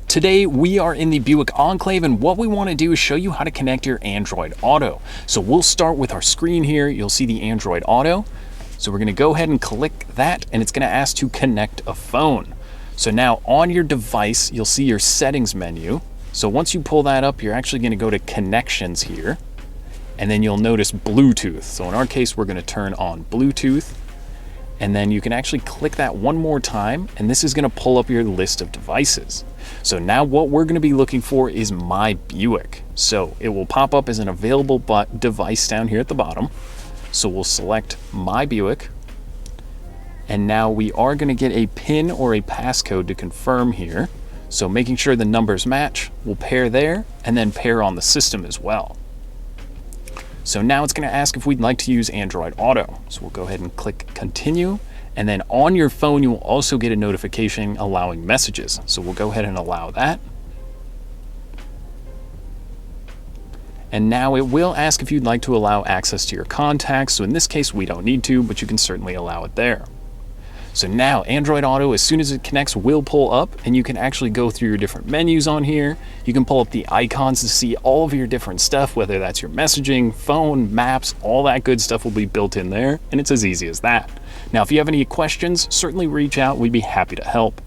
Today we are in the Buick Enclave, and what we want to do is show you how to connect your Android Auto. So we'll start with our screen here. You'll see the Android Auto. So we're going to go ahead and click that, and it's going to ask to connect a phone. So now on your device, you'll see your settings menu. So once you pull that up, you're actually going to go to connections here, and then you'll notice Bluetooth. So in our case, we're going to turn on Bluetooth, and then you can actually click that one more time, and this is going to pull up your list of devices. So now what we're going to be looking for is My Buick. So it will pop up as an available device down here at the bottom. So we'll select My Buick, and now we are going to get a PIN or a passcode to confirm here. So making sure the numbers match, we'll pair there and then pair on the system as well. So now it's going to ask if we'd like to use Android Auto. So we'll go ahead and click continue, and then on your phone you will also get a notification allowing messages. So we'll go ahead and allow that. And now it will ask if you'd like to allow access to your contacts. So in this case we don't need to, but you can certainly allow it there. So now Android Auto, as soon as it connects, will pull up, and you can actually go through your different menus on here. You can pull up the icons to see all of your different stuff, whether that's your messaging, phone, maps, all that good stuff will be built in there, and it's as easy as that. Now, if you have any questions, certainly reach out. We'd be happy to help.